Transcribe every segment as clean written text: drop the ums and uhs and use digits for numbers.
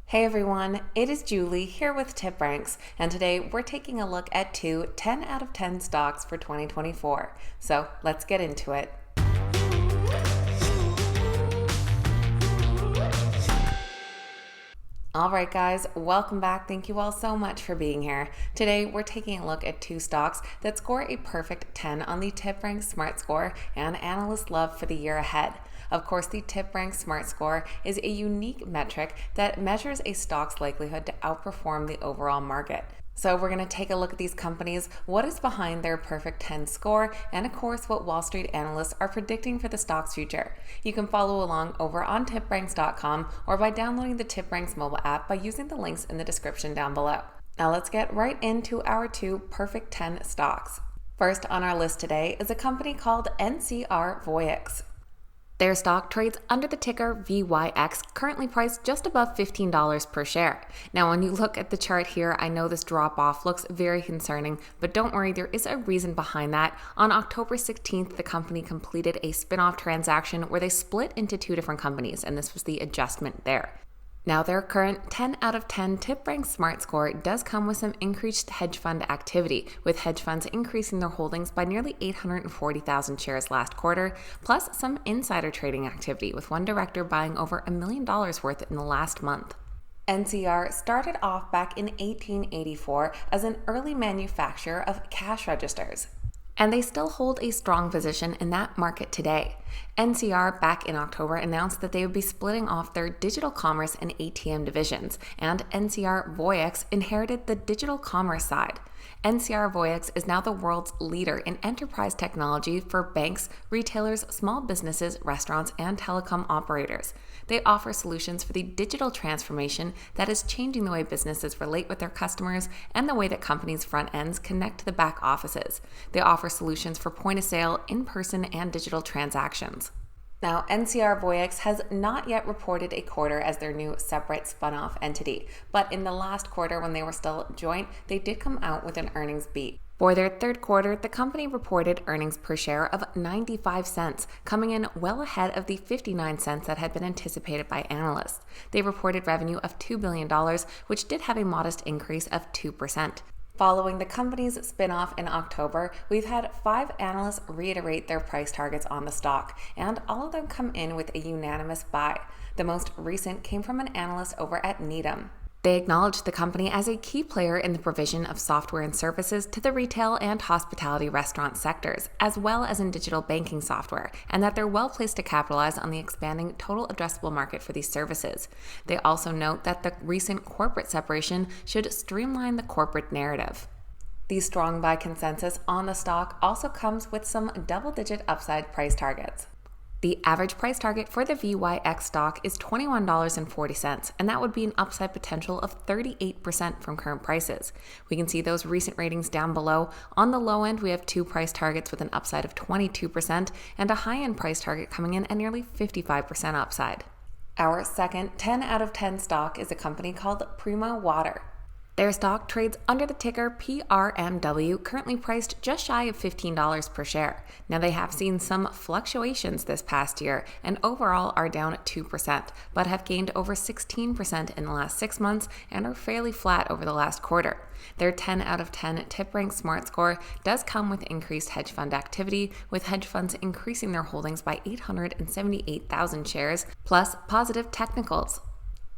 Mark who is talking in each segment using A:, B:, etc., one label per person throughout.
A: Hey everyone, it is Julie here with TipRanks, and today we're taking a look at two 10 out of 10 stocks for 2024. So let's get into it. Alright guys, welcome back. Thank you all so much for being here. Today we're taking a look at two stocks that score a perfect 10 on the TipRanks Smart Score and Analysts love for the year ahead. Of course, the TipRanks Smart Score is a unique metric that measures a stock's likelihood to outperform the overall market. So we're going to take a look at these companies, what is behind their perfect 10 score, and of course what Wall Street analysts are predicting for the stock's future. You can follow along over on tipranks.com or by downloading the TipRanks mobile app by using the links in the description down below. Now let's get right into our two perfect 10 stocks. First on our list today is a company called NCR Voyix. Their stock trades under the ticker VYX, currently priced just above $15 per share. Now, when you look at the chart here, I know this drop-off looks very concerning, but don't worry, there is a reason behind that. On October 16th, the company completed a spin-off transaction where they split into two different companies, and this was the adjustment there. Now, their current 10 out of 10 TipRanks Smart Score does come with some increased hedge fund activity, with hedge funds increasing their holdings by nearly 840,000 shares last quarter, plus some insider trading activity, with one director buying over $1 million worth in the last month. NCR started off back in 1884 as an early manufacturer of cash registers, and they still hold a strong position in that market today. NCR back in October announced that they would be splitting off their digital commerce and ATM divisions, and NCR Voyix inherited the digital commerce side. NCR Voyix is now the world's leader in enterprise technology for banks, retailers, small businesses, restaurants, and telecom operators. They offer solutions for the digital transformation that is changing the way businesses relate with their customers and the way that companies' front ends connect to the back offices. They offer solutions for point-of-sale, in-person, and digital transactions. Now, NCR Voyix has not yet reported a quarter as their new separate spun-off entity, but in the last quarter when they were still joint, they did come out with an earnings beat. For their third quarter, the company reported earnings per share of 95 cents, coming in well ahead of the 59 cents that had been anticipated by analysts. They reported revenue of $2 billion, which did have a modest increase of 2%. Following the company's spin-off in October, we've had 5 analysts reiterate their price targets on the stock, and all of them come in with a unanimous buy. The most recent came from an analyst over at Needham. They acknowledged the company as a key player in the provision of software and services to the retail and hospitality restaurant sectors, as well as in digital banking software, and that they're well placed to capitalize on the expanding total addressable market for these services. They also note that the recent corporate separation should streamline the corporate narrative. The strong buy consensus on the stock also comes with some double-digit upside price targets. The average price target for the VYX stock is $21.40, and that would be an upside potential of 38% from current prices. We can see those recent ratings down below. On the low end, we have 2 price targets with an upside of 22% and a high-end price target coming in at nearly 55% upside. Our second 10 out of 10 stock is a company called Primo Water. Their stock trades under the ticker PRMW, currently priced just shy of $15 per share. Now, they have seen some fluctuations this past year and overall are down at 2%, but have gained over 16% in the last 6 months and are fairly flat over the last quarter. Their 10 out of 10 TipRanks Smart Score does come with increased hedge fund activity, with hedge funds increasing their holdings by 878,000 shares, plus positive technicals.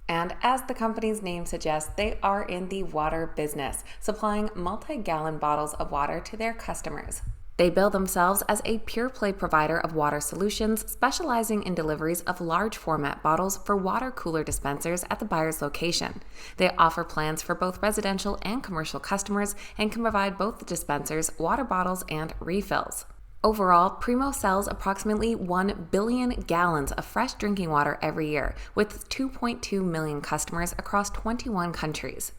A: And as the company's name suggests, they are in the water business, supplying multi-gallon bottles of water to their customers. They bill themselves as a pure-play provider of water solutions, specializing in deliveries of large format bottles for water cooler dispensers at the buyer's location. They offer plans for both residential and commercial customers and can provide both the dispensers, water bottles, and refills. Overall, Primo sells approximately 1 billion gallons of fresh drinking water every year, with 2.2 million customers across 21 countries.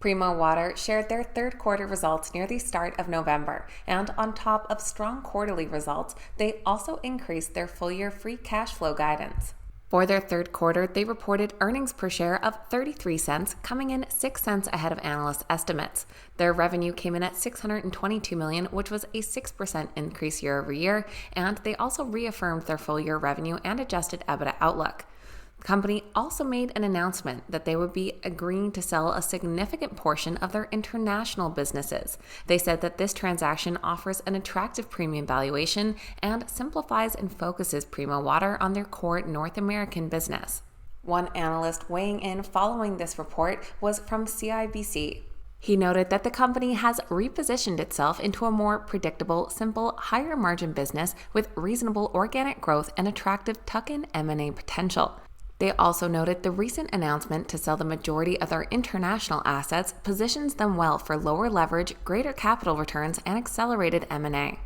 A: Primo Water shared their third quarter results near the start of November, and on top of strong quarterly results, they also increased their full-year free cash flow guidance. For their third quarter, they reported earnings per share of 33 cents, coming in 6 cents ahead of analyst estimates. Their revenue came in at $622 million, which was a 6% increase year over year, and they also reaffirmed their full-year revenue and adjusted EBITDA outlook. The company also made an announcement that they would be agreeing to sell a significant portion of their international businesses. They said that this transaction offers an attractive premium valuation and simplifies and focuses Primo Water on their core North American business. One analyst weighing in following this report was from CIBC. He noted that the company has repositioned itself into a more predictable, simple, higher margin business with reasonable organic growth and attractive tuck-in M&A potential. They also noted the recent announcement to sell the majority of their international assets positions them well for lower leverage, greater capital returns, and accelerated M&A.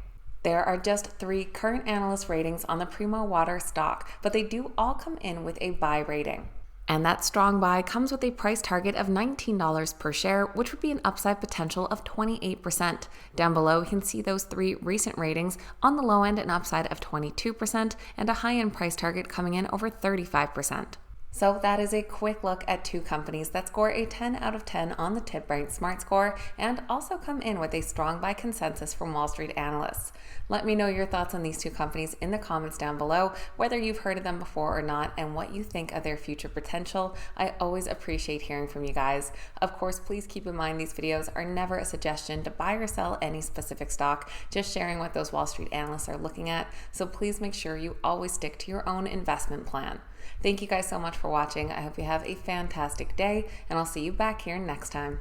A: There are just 3 current analyst ratings on the Primo Water stock, but they do all come in with a buy rating. And that strong buy comes with a price target of $19 per share, which would be an upside potential of 28%. Down below, you can see those 3 recent ratings. On the low end, an upside of 22%, and a high-end price target coming in over 35%. So that is a quick look at 2 companies that score a 10 out of 10 on the TipRanks Smart Score and also come in with a strong buy consensus from Wall Street analysts. Let me know your thoughts on these 2 companies in the comments down below, whether you've heard of them before or not, and what you think of their future potential. I always appreciate hearing from you guys. Of course, please keep in mind these videos are never a suggestion to buy or sell any specific stock, just sharing what those Wall Street analysts are looking at. So please make sure you always stick to your own investment plan. Thank you guys so much for watching. I hope you have a fantastic day, and I'll see you back here next time.